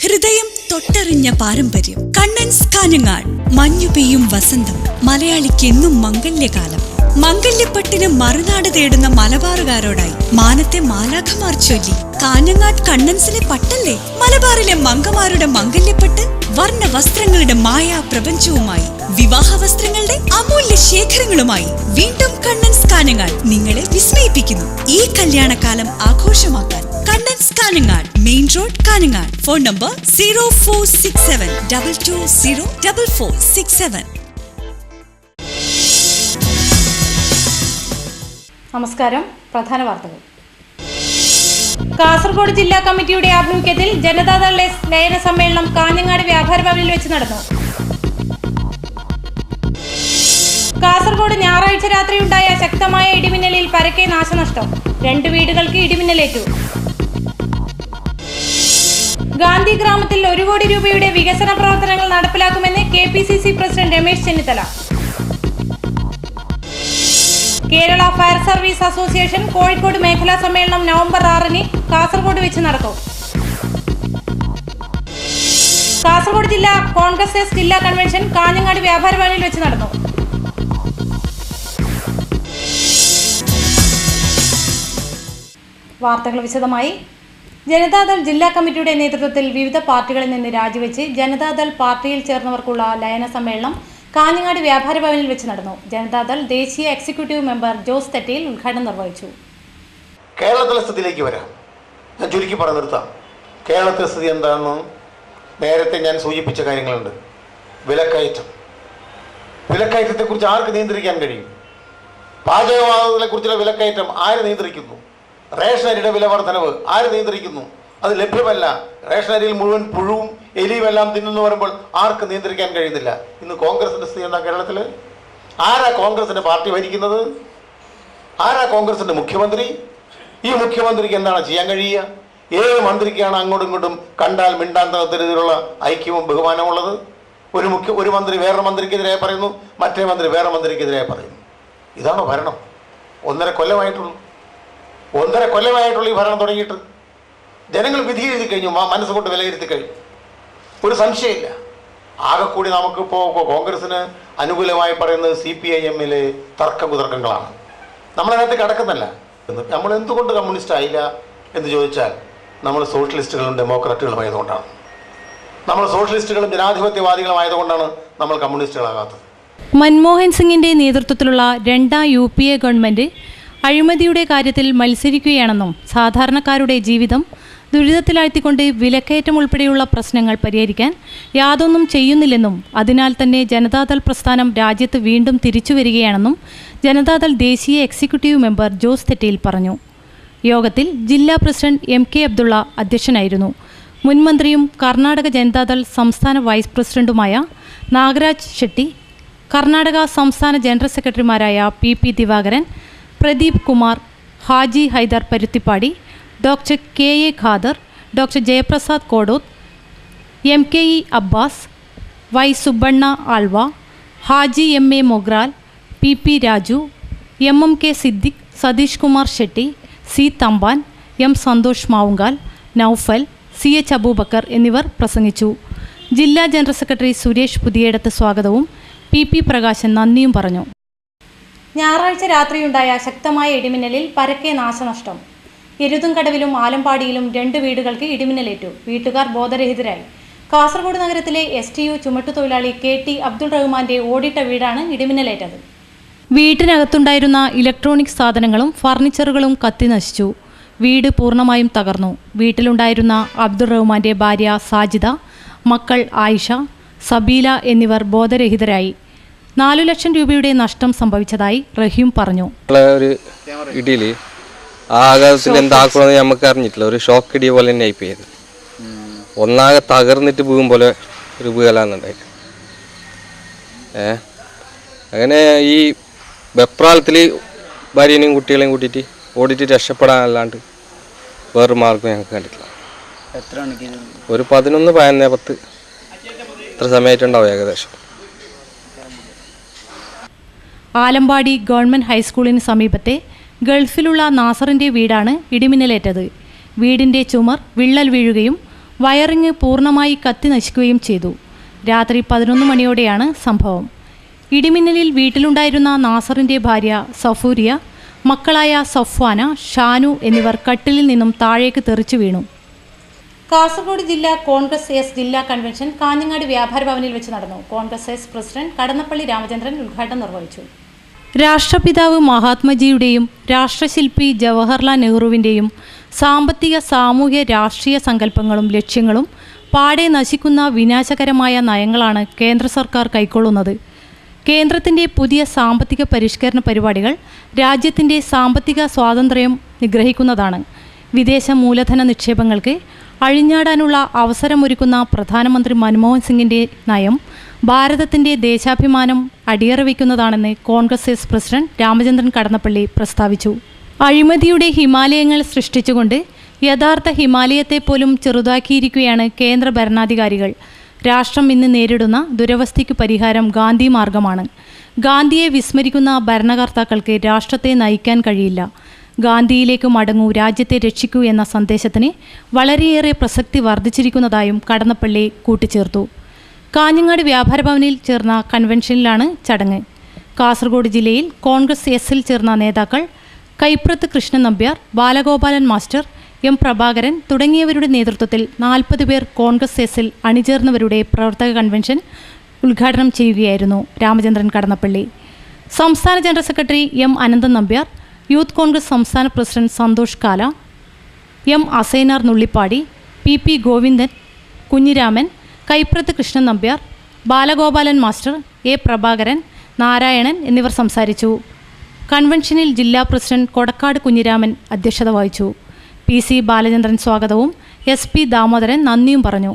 ഹൃദയം തൊട്ടറിഞ്ഞ പാരമ്പര്യം. കണ്ണൻസ് കാഞ്ഞങ്ങാട്. മഞ്ഞു പെയ്യും വസന്തം. മലയാളിക്ക് എന്നും മംഗല്യകാലം. മംഗല്യപ്പട്ടിന് മറുനാട് തേടുന്ന മലബാറുകാരോടായി മാനത്തെ മാലാഖമാർ ചൊല്ലി. കാഞ്ഞങ്ങാട് കണ്ണൻസിലെ പട്ടല്ലേ മലബാറിലെ മംഗമാരുടെ മംഗല്യപ്പട്ട്. വർണ്ണ വസ്ത്രങ്ങളുടെ മായാ പ്രപഞ്ചവുമായി, വിവാഹ വസ്ത്രങ്ങളുടെ അമൂല്യ ശേഖരങ്ങളുമായി വീണ്ടും കണ്ണൻസ് കാഞ്ഞങ്ങാട് നിങ്ങളെ വിസ്മയിപ്പിക്കുന്നു. ഈ കല്യാണകാലം ആഘോഷമാക്കാൻ Kannan's Kanhangad, main road, Kanhangad. Phone number 0467220467. നമസ്കാരം. പ്രധാന വാർത്തകൾ. കാസർഗോഡ് ജില്ലാ കമ്മിറ്റിയുടെ ആഭിമുഖ്യത്തിൽ ജനതാദൾ എസ് ലയന സമ്മേളനം കാഞ്ഞങ്ങാട് വ്യാപാര ഭവനിൽ വെച്ച് നടന്നു. കാസർഗോഡ് ഞായറാഴ്ച രാത്രിയുണ്ടായ ശക്തമായ ഇടിമിന്നലിൽ പരക്കെ നാശനഷ്ടം. 2 വീടുകൾക്ക് ഇടിമിന്നലേറ്റു. ഗാന്ധി ഗ്രാമത്തിൽ 1 കോടി രൂപയുടെ വികസന പ്രവർത്തനങ്ങൾ നടപ്പിലാക്കുമെന്ന് KPCC president Ramesh Chennithala. Kerala fire service association Kozhikode മേഖലാ സമ്മേളനം നവംബർ 6-ന് കാസർഗോഡ് വെച്ച് നടക്കും. കാസർഗോഡ് ജില്ലാ കോൺഗ്രസ് എസ് ജില്ലാ കൺവെൻഷൻ കാഞ്ഞങ്ങാട് വ്യാപാര ഭവനിൽ വെച്ച് നടന്നു. വാർത്തകൾ വിശദമായി. ജനതാദൾ ജില്ലാ കമ്മിറ്റിയുടെ നേതൃത്വത്തിൽ വിവിധ പാർട്ടികളിൽ നിന്ന് രാജിവെച്ച് ജനതാദൾ പാർട്ടിയിൽ ചേർന്നവർക്കുള്ള ലയന സമ്മേളനം കാഞ്ഞങ്ങാട് വ്യാപാര ഭവനിൽ വെച്ച് നടന്നു. ജനതാദൾ ദേശീയ എക്സിക്യൂട്ടീവ് മെമ്പർ ജോസ് തെറ്റയിൽ ഉദ്ഘാടനം നിർവഹിച്ചു. കേരളത്തിലെ സ്ഥിതിയിലേക്ക് വരാം. ഞാൻ ചുരുക്കി പറഞ്ഞു നിർത്താം. കേരളത്തിലെ സ്ഥിതി എന്താണെന്ന് നേരത്തെ ഞാൻ സൂചിപ്പിച്ച കാര്യങ്ങളുണ്ട്. വിലക്കയറ്റത്തെക്കുറിച്ച് ആർക്ക് നിയന്ത്രിക്കാൻ കഴിയും? പാചകവാതകങ്ങളെക്കുറിച്ചുള്ള വിലക്കയറ്റം ആര് നിയന്ത്രിക്കുന്നു? റേഷൻ അരിയുടെ വില വർധനവ് ആര് നിയന്ത്രിക്കുന്നു? അത് ലഭ്യമല്ല. റേഷൻ അരിയിൽ മുഴുവൻ പുഴുവും എലിയും എല്ലാം തിന്നുന്നു പറയുമ്പോൾ ആർക്ക് നിയന്ത്രിക്കാൻ കഴിയുന്നില്ല. ഇന്ന് കോൺഗ്രസിൻ്റെ സ്ഥിതി എന്താ? കേരളത്തിൽ ആരാ കോൺഗ്രസിൻ്റെ പാർട്ടി ഭരിക്കുന്നത്? ആരാ കോൺഗ്രസിൻ്റെ മുഖ്യമന്ത്രി? ഈ മുഖ്യമന്ത്രിക്ക് എന്താണ് ചെയ്യാൻ കഴിയുക? ഏത് മന്ത്രിക്കാണ് അങ്ങോട്ടും ഇങ്ങോട്ടും കണ്ടാൽ മിണ്ടാൻ തരത്തിലുള്ള ഐക്യവും ബഹുമാനമുള്ളത്? ഒരു മന്ത്രി വേറൊരു മന്ത്രിക്കെതിരെ പറയുന്നു, മറ്റേ മന്ത്രി വേറെ മന്ത്രിക്കെതിരെ പറയുന്നു. ഇതാണോ ഭരണം? 1.5 കൊല്ലമായിട്ടുള്ളൂ ഈ ഭരണം തുടങ്ങിയിട്ട്. ജനങ്ങൾ വിധി എഴുതി കഴിഞ്ഞു, മനസ്സുകൊണ്ട് വിലയിരുത്തി കഴിഞ്ഞു. ഒരു സംശയമില്ല. ആകെക്കൂടി നമുക്കിപ്പോൾ കോൺഗ്രസിന് അനുകൂലമായി പറയുന്നത് CPIM-ലെ തർക്കകുതർക്കങ്ങളാണ്. നമ്മളതിനകത്ത് കിടക്കുന്നല്ല. നമ്മൾ എന്തുകൊണ്ട് കമ്മ്യൂണിസ്റ്റ് ആയില്ല എന്ന് ചോദിച്ചാൽ നമ്മൾ സോഷ്യലിസ്റ്റുകളും ഡെമോക്രാറ്റുകളും ആയതുകൊണ്ടാണ്. നമ്മൾ സോഷ്യലിസ്റ്റുകളും ജനാധിപത്യവാദികളുമായതുകൊണ്ടാണ് നമ്മൾ കമ്മ്യൂണിസ്റ്റുകളാകാത്തത്. മൻമോഹൻ സിംഗിന്റെ നേതൃത്വത്തിലുള്ള 2ാം UPA ഗവൺമെന്റ് അഴിമതിയുടെ കാര്യത്തിൽ മത്സരിക്കുകയാണെന്നും സാധാരണക്കാരുടെ ജീവിതം ദുരിതത്തിലാഴ്ത്തിക്കൊണ്ട് വിലക്കയറ്റം ഉൾപ്പെടെയുള്ള പ്രശ്നങ്ങൾ പരിഹരിക്കാൻ യാതൊന്നും ചെയ്യുന്നില്ലെന്നും അതിനാൽ തന്നെ ജനതാദൾ പ്രസ്ഥാനം രാജ്യത്ത് വീണ്ടും തിരിച്ചു വരികയാണെന്നും ജനതാദൾ ദേശീയ എക്സിക്യൂട്ടീവ് മെമ്പർ ജോസ് തെറ്റയിൽ പറഞ്ഞു. യോഗത്തിൽ ജില്ലാ പ്രസിഡന്റ് MK അബ്ദുള്ള അധ്യക്ഷനായിരുന്നു. മുൻമന്ത്രിയും കർണാടക ജനതാദൾ സംസ്ഥാന വൈസ് പ്രസിഡന്റുമായ നാഗരാജ് ഷെട്ടി, കർണാടക സംസ്ഥാന ജനറൽ സെക്രട്ടറിമാരായ PP Divakaran, Pradeep Kumar, Haji Haider Paruthippadi, doctor KA Khader, doctor Jayaprasad Kodoth, MKE Abbas, Y Subbanna Alva, Haji MA Mogral, PP Raju, MMK Siddique, Satheesh Kumar Shetty, C Thampan, M Santhosh Mavungal, Noufal, CH Aboobacker എന്നിവർ പ്രസംഗിച്ചു. ജില്ലാ ജനറൽ സെക്രട്ടറി സുരേഷ് പുതിയടത്ത് സ്വാഗതവും PP പ്രകാശൻ നന്ദിയും പറഞ്ഞു. ഞായറാഴ്ച രാത്രിയുണ്ടായ ശക്തമായ ഇടിമിന്നലിൽ പരക്കെ നാശനഷ്ടം. എരുതുംകടവിലും ആലമ്പാടിയിലും 2 വീടുകൾക്ക് ഇടിമിന്നലേറ്റു. വീട്ടുകാർ ബോധരഹിതരായി. കാസർഗോഡ് നഗരത്തിലെ STU ചുമട്ടുതൊഴിലാളി KT അബ്ദുൾ റഹ്മാന്റെ ഓടിട്ട വീടാണ് ഇടിമിന്നലേറ്റത്. വീട്ടിനകത്തുണ്ടായിരുന്ന ഇലക്ട്രോണിക് സാധനങ്ങളും ഫർണിച്ചറുകളും കത്തി നശിച്ചു. വീട് പൂർണ്ണമായും തകർന്നു. വീട്ടിലുണ്ടായിരുന്ന അബ്ദുൾ റഹ്മാന്റെ ഭാര്യ സാജിദ, മക്കൾ ആയിഷ, സബീല എന്നിവർ ബോധരഹിതരായി. 4 ലക്ഷം രൂപയുടെ നഷ്ടം സംഭവിച്ചതായി റഹീം പറഞ്ഞു. ഒരു ഇടിയിൽ ആകാശത്തിൽ എന്താക്കണമെന്ന് നമുക്ക് അറിഞ്ഞിട്ടില്ല. ഒരു ഷോക്ക് ഇടിയ പോലെ തന്നെ ആയിപ്പോയത്. ഒന്നാകെ തകർന്നിട്ട് വീഴും പോലെ ഒരു വീഴലാന്നുണ്ടായിട്ട്. അങ്ങനെ ഈ വെപ്രാളത്തിൽ ഭാര്യനെയും കുട്ടികളെയും കൂട്ടിയിട്ട് ഓടിയിട്ട് രക്ഷപ്പെടാനല്ലാണ്ട് വേറൊരു മാർഗം ഞങ്ങൾക്ക് കണ്ടിട്ടില്ല. ഒരു 11, 15, 10 ഇത്ര സമയമായിട്ടുണ്ടാവും ഏകദേശം. ആലമ്പാടി ഗവൺമെൻറ് ഹൈസ്കൂളിന് സമീപത്തെ ഗൾഫിലുള്ള നാസറിൻ്റെ വീടാണ് ഇടിമിന്നലേറ്റത്. വീടിൻ്റെ ചുമർ വിള്ളൽ വീഴുകയും വയറിങ് പൂർണ്ണമായി കത്തി നശിക്കുകയും ചെയ്തു. രാത്രി 11 മണിയോടെയാണ് സംഭവം. ഇടിമിന്നലിൽ വീട്ടിലുണ്ടായിരുന്ന നാസറിൻ്റെ ഭാര്യ സഫൂരിയ, മക്കളായ സഫ്വാന, ഷാനു എന്നിവർ കട്ടിലിൽ നിന്നും താഴേക്ക് തെറിച്ചു വീണു. കാസർഗോഡ് ജില്ലാ കോൺഗ്രസ് എസ് ജില്ലാ കൺവെൻഷൻ കാഞ്ഞങ്ങാട് വ്യാപാര ഭവനിൽ വെച്ച് നടന്നു. കോൺഗ്രസ് എസ് പ്രസിഡന്റ് കടന്നപ്പള്ളി രാമചന്ദ്രൻ ഉദ്ഘാടനം നിർവഹിച്ചു. രാഷ്ട്രപിതാവ് മഹാത്മജിയുടെയും രാഷ്ട്രശില്പി ജവഹർലാൽ നെഹ്റുവിൻ്റെയും സാമ്പത്തിക, സാമൂഹ്യ, രാഷ്ട്രീയ സങ്കല്പങ്ങളും ലക്ഷ്യങ്ങളും പാടെ നശിക്കുന്ന വിനാശകരമായ നയങ്ങളാണ് കേന്ദ്ര സർക്കാർ കൈക്കൊള്ളുന്നത്. കേന്ദ്രത്തിൻ്റെ പുതിയ സാമ്പത്തിക പരിഷ്കരണ പരിപാടികൾ രാജ്യത്തിൻ്റെ സാമ്പത്തിക സ്വാതന്ത്ര്യം നിഗ്രഹിക്കുന്നതാണ്. വിദേശ മൂലധന നിക്ഷേപങ്ങൾക്ക് അഴിഞ്ഞാടാനുള്ള അവസരമൊരുക്കുന്ന പ്രധാനമന്ത്രി മൻമോഹൻ സിംഗിൻ്റെ നയം ഭാരതത്തിൻ്റെ ദേശാഭിമാനം അടിയറവയ്ക്കുന്നതാണെന്ന് കോൺഗ്രസ് എസ് പ്രസിഡന്റ് രാമചന്ദ്രൻ കടന്നപ്പള്ളി പ്രസ്താവിച്ചു. അഴിമതിയുടെ ഹിമാലയങ്ങൾ സൃഷ്ടിച്ചുകൊണ്ട് യഥാർത്ഥ ഹിമാലയത്തെ പോലും ചെറുതാക്കിയിരിക്കുകയാണ് കേന്ദ്ര ഭരണാധികാരികൾ. രാഷ്ട്രം ഇന്ന് നേരിടുന്ന ദുരവസ്ഥയ്ക്ക് പരിഹാരം ഗാന്ധി മാർഗമാണ്. ഗാന്ധിയെ വിസ്മരിക്കുന്ന ഭരണകർത്താക്കൾക്ക് രാഷ്ട്രത്തെ നയിക്കാൻ കഴിയില്ല. ഗാന്ധിയിലേക്ക് മടങ്ങൂ, രാജ്യത്തെ രക്ഷിക്കൂ എന്ന സന്ദേശത്തിന് വളരെയേറെ പ്രസക്തി വർദ്ധിച്ചിരിക്കുന്നതായും കടന്നപ്പള്ളി കൂട്ടിച്ചേർത്തു. കാഞ്ഞങ്ങാട് വ്യാപാര ഭവനിൽ ചേർന്ന കൺവെൻഷനിലാണ് ചടങ്ങ്. കാസർഗോഡ് ജില്ലയിൽ കോൺഗ്രസ് എസിൽ ചേർന്ന നേതാക്കൾ കൈപ്രത്ത് കൃഷ്ണൻ നമ്പ്യാർ, ബാലഗോപാലൻ മാസ്റ്റർ, എം പ്രഭാകരൻ തുടങ്ങിയവരുടെ നേതൃത്വത്തിൽ 40 പേർ കോൺഗ്രസ് എസിൽ അണിചേർന്നവരുടെ പ്രവർത്തക കൺവെൻഷൻ ഉദ്ഘാടനം ചെയ്യുകയായിരുന്നു രാമചന്ദ്രൻ കടന്നപ്പള്ളി. സംസ്ഥാന general secretary M Ananthan Nambiar, youth Congress സംസ്ഥാന പ്രസിഡന്റ് സന്തോഷ് കാല, M Asainar Nullippady, P Govindan, Kunhiraman, Kaiprath Krishnan Nambiar, Balagopalan master, A Prabhakaran, Narayanan എന്നിവർ സംസാരിച്ചു. കൺവെൻഷനിൽ ജില്ലാ പ്രസിഡന്റ് കൊടക്കാട് കുഞ്ഞിരാമൻ അധ്യക്ഷത വഹിച്ചു. PC ബാലചന്ദ്രൻ സ്വാഗതവും SP ദാമോദരൻ നന്ദിയും പറഞ്ഞു.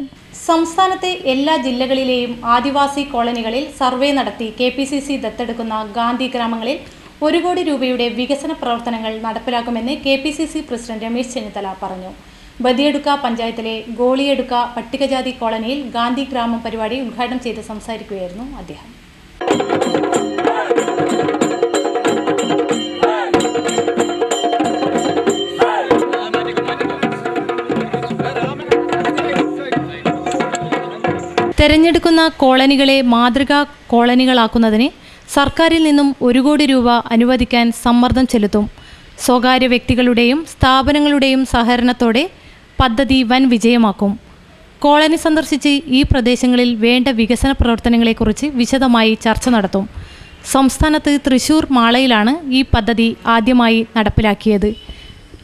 സംസ്ഥാനത്തെ എല്ലാ ജില്ലകളിലെയും ആദിവാസി കോളനികളിൽ സർവേ നടത്തി KPCC ദത്തെടുക്കുന്ന ഗാന്ധി ഗ്രാമങ്ങളിൽ 1 കോടി രൂപയുടെ വികസന പ്രവർത്തനങ്ങൾ നടപ്പിലാക്കുമെന്ന് KPCC പ്രസിഡന്റ് രമേശ് ചെന്നിത്തല പറഞ്ഞു. ബദിയടുക്ക പഞ്ചായത്തിലെ ഗോളിയടുക്ക പട്ടികജാതി കോളനിയിൽ ഗാന്ധി ഗ്രാമം പരിപാടി ഉദ്ഘാടനം ചെയ്ത് സംസാരിക്കുകയായിരുന്നു അദ്ദേഹം. തെരഞ്ഞെടുക്കുന്ന കോളനികളെ മാതൃകാ കോളനികളാക്കുന്നതിന് സർക്കാരിൽ നിന്നും 1 കോടി രൂപ അനുവദിക്കാൻ സമ്മർദ്ദം ചെലുത്തും. സ്വകാര്യ വ്യക്തികളുടെയും സ്ഥാപനങ്ങളുടെയും സഹകരണത്തോടെ പദ്ധതി വൻ വിജയമാക്കും. കോളനി സന്ദർശിച്ച് ഈ പ്രദേശങ്ങളിൽ വേണ്ട വികസന പ്രവർത്തനങ്ങളെക്കുറിച്ച് വിശദമായി ചർച്ച നടത്തും. സംസ്ഥാനത്ത് തൃശൂർ മാളയിലാണ് ഈ പദ്ധതി ആദ്യമായി നടപ്പിലാക്കിയത്.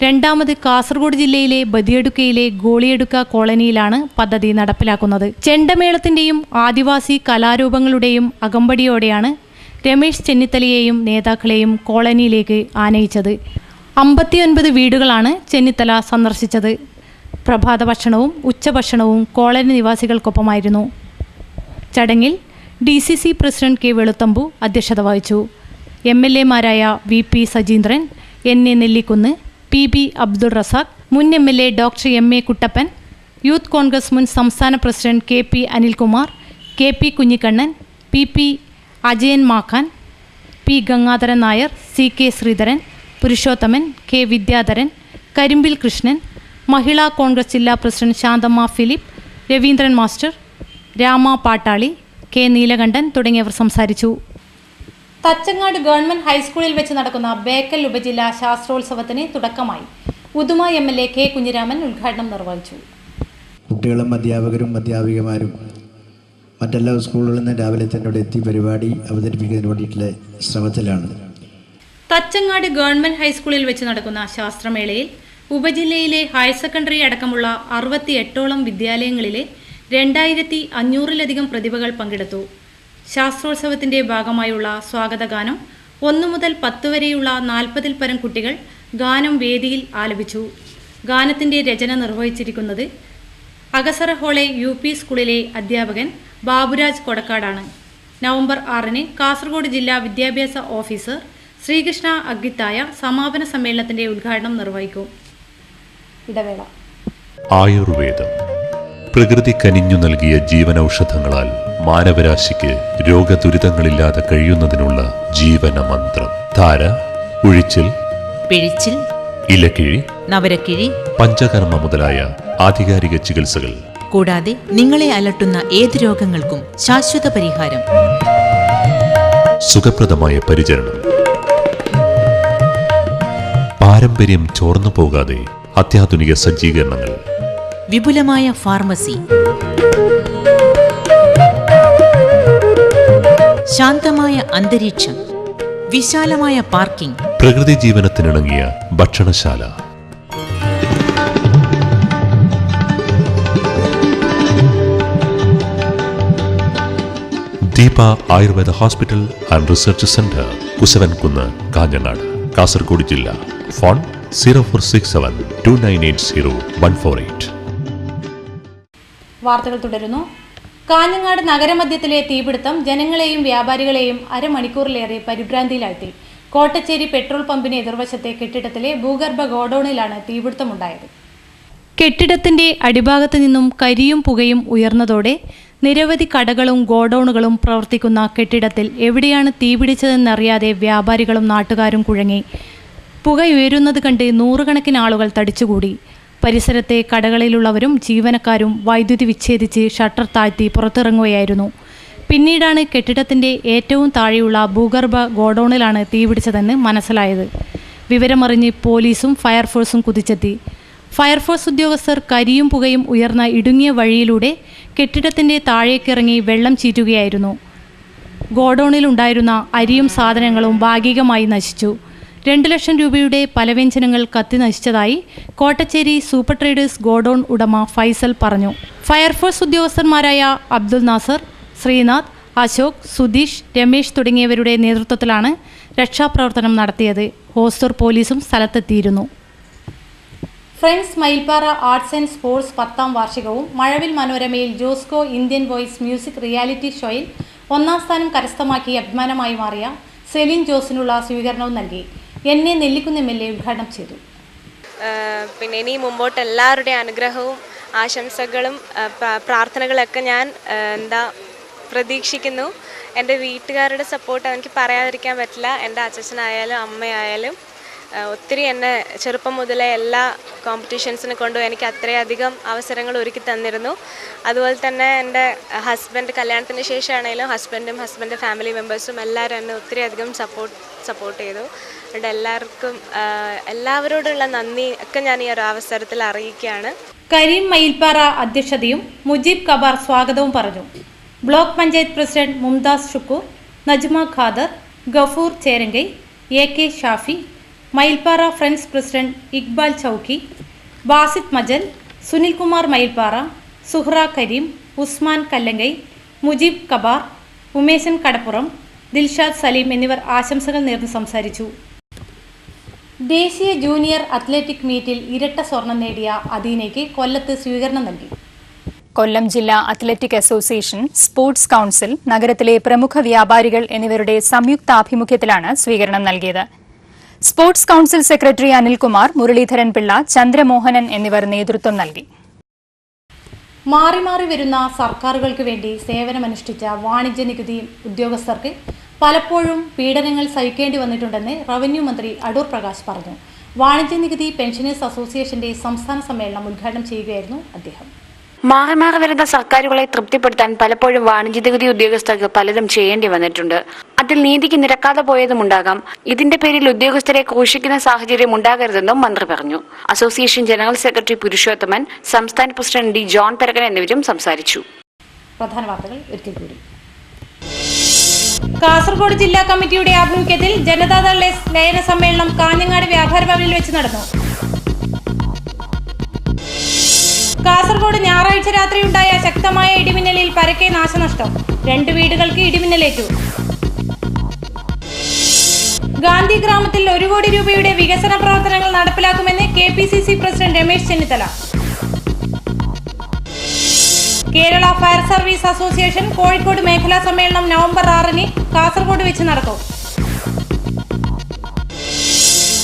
രണ്ടാമത് കാസർഗോഡ് ജില്ലയിലെ ബദിയടുക്കയിലെ ഗോളിയടുക്ക കോളനിയിലാണ് പദ്ധതി നടപ്പിലാക്കുന്നത്. ചെണ്ടമേളത്തിൻ്റെയും ആദിവാസി കലാരൂപങ്ങളുടെയും അകമ്പടിയോടെയാണ് രമേശ് ചെന്നിത്തലയെയും നേതാക്കളെയും കോളനിയിലേക്ക് ആനയിച്ചത്. 59 വീടുകളാണ് ചെന്നിത്തല സന്ദർശിച്ചത്. പ്രഭാത ഭക്ഷണവും ഉച്ചഭക്ഷണവും കോളനി നിവാസികൾക്കൊപ്പമായിരുന്നു. ചടങ്ങിൽ DCC പ്രസിഡന്റ് K വെളുത്തമ്പു അധ്യക്ഷത വഹിച്ചു. MLA മാരായ VP Sajeendran, NA Nellikunnu, PB Abdul Razak, മുൻ MLA doctor MA Kuttappan, youth Congress മുൻ സംസ്ഥാന president KP Anilkumar, KP Kunhikannan, PP Ajayan Makkan, P Gangadharan Nair, CK Sreedharan, Purushothaman, K Vidyadharan, Karimbil Krishnan, Mahila Congress ജില്ലാ president Shanthamma Philip, Raveendran master, Rama Pattali, K Neelakantan തുടങ്ങിയവർ സംസാരിച്ചു. തച്ചങ്ങാട് ഗവൺമെന്റ് ഹൈസ്കൂളിൽ വെച്ച് നടക്കുന്ന ബേക്കൽ ഉപജില്ലാ ശാസ്ത്രോത്സവത്തിന് തുടക്കമായി. ഉദുമ MLA K കുഞ്ഞിരാമൻ ഉദ്ഘാടനം നിർവഹിച്ചു. കുട്ടികളും അധ്യാപകരും അധ്യാപികമാരും മറ്റെല്ലാ സ്കൂളുകളിൽ നിന്ന് രാവിലെ തന്നെ ഇവിടെ എത്തി പരിപാടി അവതരിപ്പിക്കുന്നതിന് വേണ്ടിയിട്ടുള്ള ശ്രമത്തിലാണ്. തച്ചങ്ങാട് ഗവൺമെന്റ് ഹൈസ്കൂളിൽ വെച്ച് നടക്കുന്ന ശാസ്ത്രമേളയിൽ ഉപജില്ലയിലെ ഹയർ സെക്കൻഡറി അടക്കമുള്ള 68ഓളം വിദ്യാലയങ്ങളിലെ 2500-ലധികം പ്രതിഭകൾ പങ്കെടുത്തു. ശാസ്ത്രോത്സവത്തിൻ്റെ ഭാഗമായുള്ള സ്വാഗതഗാനം 1 മുതൽ 10 വരെയുള്ള 40-ൽ പരം കുട്ടികൾ ഗാനം വേദിയിൽ ആലപിച്ചു. ഗാനത്തിൻ്റെ രചന നിർവഹിച്ചിരിക്കുന്നത് അഗസറ ഹോളെ UP സ്കൂളിലെ അധ്യാപകൻ ബാബുരാജ് കൊടക്കാടാണ്. നവംബർ 6-ന് കാസർഗോഡ് ജില്ലാ വിദ്യാഭ്യാസ ഓഫീസർ ശ്രീകൃഷ്ണ അഗ്ഗിത്തായ സമാപന സമ്മേളനത്തിൻ്റെ ഉദ്ഘാടനം നിർവഹിക്കും. ഇടവേള. ആയുർവേദം പ്രകൃതി കനിഞ്ഞു നൽകിയ ജീവനൌഷധങ്ങളാൽ മാനവരാശിക്ക് രോഗദുരിതങ്ങളില്ലാതെ കഴിയുന്നതിനുള്ള ജീവന മന്ത്രം. ധാര, ഉഴിച്ചിൽ, പിഴിച്ചിൽ, ഇലക്കിഴി, നവരക്കിഴി, പഞ്ചകർമ്മ മുതലായ ആധികാരിക ചികിത്സകൾ കൂടാതെ നിങ്ങളെ അലട്ടുന്ന ഏത് രോഗങ്ങൾക്കും ശാശ്വത പരിഹാരം. സുഖപ്രദമായ പരിചരണം. പാരമ്പര്യം ചോർന്നു പോകാതെ അത്യാധുനിക സജ്ജീകരണങ്ങൾ. വിപുലമായ ഫാർമസി. ശാന്തമായ അന്തരീക്ഷം. വിശാലമായ പാർക്കിംഗ്. പ്രകൃതി ജീവനത്തിനിണങ്ങിയ ഭക്ഷണശാല. Deepa Ayurveda hospital and research centre, Kusavankunnu, Kanhangad, Kasaragod ജില്ല. ഫോൺ 04672980-148. വാർത്തകൾ തുടരുന്നു. കാഞ്ഞങ്ങാട് നഗരമധ്യത്തിലെ തീപിടുത്തം ജനങ്ങളെയും വ്യാപാരികളെയും അരമണിക്കൂറിലേറെ പരിഭ്രാന്തിയിലാഴ്ത്തി. കോട്ടച്ചേരി പെട്രോൾ പമ്പിന് എതിർവശത്തെ കെട്ടിടത്തിലെ ഭൂഗർഭ ഗോഡൌണിലാണ് തീപിടുത്തമുണ്ടായത്. കെട്ടിടത്തിന്റെ അടിഭാഗത്തു നിന്നും കരിയും പുകയും ഉയർന്നതോടെ നിരവധി കടകളും ഗോഡൌണുകളും പ്രവർത്തിക്കുന്ന കെട്ടിടത്തിൽ എവിടെയാണ് തീപിടിച്ചതെന്നറിയാതെ വ്യാപാരികളും നാട്ടുകാരും കുഴങ്ങി. പുകയുയരുന്നത് കണ്ട് നൂറുകണക്കിന് ആളുകൾ തടിച്ചുകൂടി. പരിസരത്തെ കടകളിലുള്ളവരും ജീവനക്കാരും വൈദ്യുതി വിച്ഛേദിച്ച് ഷട്ടർ താഴ്ത്തി പുറത്തിറങ്ങുകയായിരുന്നു. പിന്നീടാണ് കെട്ടിടത്തിൻ്റെ ഏറ്റവും താഴെയുള്ള ഭൂഗർഭ ഗോഡൌണിലാണ് തീപിടിച്ചതെന്ന് മനസ്സിലായത്. വിവരമറിഞ്ഞ് പോലീസും ഫയർഫോഴ്സും കുതിച്ചെത്തി. ഫയർഫോഴ്സ് ഉദ്യോഗസ്ഥർ കരിയും പുകയും ഉയർന്ന ഇടുങ്ങിയ വഴിയിലൂടെ കെട്ടിടത്തിൻ്റെ താഴേക്കിറങ്ങി വെള്ളം ചീറ്റുകയായിരുന്നു. ഗോഡൌണിലുണ്ടായിരുന്ന അരിയും സാധനങ്ങളും ഭാഗികമായി നശിച്ചു. 2 ലക്ഷം രൂപയുടെ പലവ്യഞ്ജനങ്ങൾ കത്തി നശിച്ചതായി കോട്ടച്ചേരി സൂപ്പർ ട്രേഡേഴ്സ് ഗോഡൌൺ ഉടമ ഫൈസൽ പറഞ്ഞു. ഫയർഫോഴ്സ് ഉദ്യോഗസ്ഥന്മാരായ അബ്ദുൽ നാസർ, ശ്രീനാഥ്, അശോക്, സുധീഷ്, രമേശ് തുടങ്ങിയവരുടെ നേതൃത്വത്തിലാണ് രക്ഷാപ്രവർത്തനം നടത്തിയത്. ഹോസ്ദുർഗ് പോലീസും സ്ഥലത്തെത്തിയിരുന്നു. Friends Mayilpara arts and sports 10ാം വാർഷികവും മഴവിൽ മനോരമയിൽ Josco Indian voice music reality ഷോയിൽ 1ാം സ്ഥാനം കരസ്ഥമാക്കി അഭിമാനമായി മാറിയ സെലിൻ ജോസിനുള്ള സ്വീകരണവും നൽകി. എന്നെ നെല്ലിക്കുന്ന് MLA ഉദ്ഘാടനം ചെയ്തു. പിന്നെ ഇനി മുമ്പോട്ട് എല്ലാവരുടെയും അനുഗ്രഹവും ആശംസകളും പ്രാർത്ഥനകളൊക്കെ ഞാൻ പ്രതീക്ഷിക്കുന്നു. എൻ്റെ വീട്ടുകാരുടെ സപ്പോർട്ട് എനിക്ക് പറയാതിരിക്കാൻ പറ്റില്ല. എൻ്റെ അച്ഛനായാലും അമ്മയായാലും ഒത്തിരി എന്നെ ചെറുപ്പം മുതലേ എല്ലാ കോമ്പറ്റീഷൻസിന് കൊണ്ടുപോയി എനിക്ക് അത്രയധികം അവസരങ്ങൾ ഒരുക്കി തന്നിരുന്നു. അതുപോലെ തന്നെ എൻ്റെ ഹസ്ബൻഡ് കല്യാണത്തിന് ശേഷമാണെങ്കിലും ഹസ്ബൻഡിൻ്റെ ഫാമിലി മെമ്പേഴ്സും എല്ലാവരും എന്നെ ഒത്തിരി അധികം സപ്പോർട്ട് ചെയ്തു. അതുകൊണ്ട് എല്ലാവരോടുള്ള നന്ദി ഒക്കെ ഞാൻ ഈ ഒരു അവസരത്തിൽ അറിയിക്കുകയാണ്. കരീം മയിൽപ്പാറ അധ്യക്ഷതയും മുജീബ് കബാർ സ്വാഗതവും പറഞ്ഞു. Block panchayat president Mumtaz Shukkoor, Najma Khader, Gafoor Cherangai, AK Shafi, Mayilpara friends president Iqbal Chowki, Basith Majal, Sunilkumar Mayilpara, Suhra Kareem, Usman Kallangai, Mujeeb Kabar, Umeshan Kadappuram, Dilshad Saleem എന്നിവർ ആശംസകൾ നേർന്ന് സംസാരിച്ചു. ദേശീയ ജൂനിയർ അത്ലറ്റിക് മീറ്റിൽ ഇരട്ട സ്വർണം നേടിയ അദീനയ്ക്ക് കൊല്ലത്ത് സ്വീകരണം നൽകി. കൊല്ലം ജില്ലാ അത്ലറ്റിക് അസോസിയേഷൻ, സ്പോർട്സ് കൌൺസിൽ, നഗരത്തിലെ പ്രമുഖ വ്യാപാരികൾ എന്നിവരുടെ സംയുക്താഭിമുഖ്യത്തിലാണ് സ്വീകരണം നൽകിയത്. Sports council secretary Anilkumar, Muraleedharan Pillai, Chandramohanan എന്നിവർ നേതൃത്വം നൽകി. മാറി മാറി വരുന്ന സർക്കാരുകൾക്ക് വേണ്ടി സേവനമനുഷ്ഠിച്ച വാണിജ്യ നികുതി ഉദ്യോഗസ്ഥർക്ക് പലപ്പോഴും പീഡനങ്ങൾ സഹിക്കേണ്ടി വന്നിട്ടുണ്ടെന്ന് റവന്യൂ മന്ത്രി അടൂർ പ്രകാശ് പറഞ്ഞു. വാണിജ്യ നികുതി പെൻഷനേഴ്സ് അസോസിയേഷന്റെ സംസ്ഥാന സമ്മേളനം ഉദ്ഘാടനം ചെയ്യുകയായിരുന്നു അദ്ദേഹം. മാറി മാറി വരുന്ന സർക്കാരുകളെ തൃപ്തിപ്പെടുത്താൻ പലപ്പോഴും വാണിജ്യ നികുതി ഉദ്യോഗസ്ഥർക്ക് പലതും ചെയ്യേണ്ടി വന്നിട്ടുണ്ട്. അതിൽ നീതിക്ക് നിരക്കാതെ പോയതുമുണ്ടാകാം. ഇതിന്റെ പേരിൽ ഉദ്യോഗസ്ഥരെ ക്രൂശിക്കുന്ന സാഹചര്യം ഉണ്ടാകരുതെന്നും മന്ത്രി പറഞ്ഞു. അസോസിയേഷൻ ജനറൽ സെക്രട്ടറി പുരുഷോത്തമൻ, സംസ്ഥാന പ്രസിഡന്റ് D. ജോൺ പെരകൻ എന്നിവരും സംസാരിച്ചു. പ്രധാന വാർത്തകൾ ഒരിക്കൽ കൂടി. കാസർഗോഡ് ജില്ലാ കമ്മിറ്റിയുടെ ആഭിമുഖ്യത്തിൽ ജനതാദൾ എസ് ലയന സമ്മേളനം കാഞ്ഞങ്ങാട് വ്യാപാര ഭവനിൽ വെച്ച് നടന്നു. കാസർഗോഡ് ഞായറാഴ്ച രാത്രിയുണ്ടായ ശക്തമായ ഇടിമിന്നലിൽ പരക്കെ നാശനഷ്ടം. 2 വീടുകൾക്ക് ഇടിമിന്നലേറ്റു. ഗാന്ധി ഗ്രാമത്തിൽ 1 കോടി രൂപയുടെ വികസന പ്രവർത്തനങ്ങൾ നടപ്പിലാക്കുമെന്ന് KPCC president Ramesh Chennithala. Kerala fire service association Kozhikode മേഖലാ സമ്മേളനം നവംബർ 6-ന് കാസർഗോഡ് വെച്ച് നടക്കും.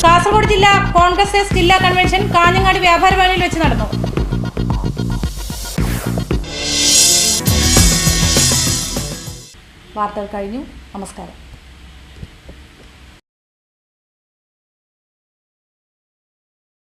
കാസർഗോഡ് ജില്ലാ കോൺഗ്രസ് എസ് ജില്ലാ കൺവെൻഷൻ കാഞ്ഞങ്ങാട് വ്യാപാര ഭവനിൽ വെച്ച് നടന്നു. വാർത്തകൾ കഴിഞ്ഞു. നമസ്കാരം.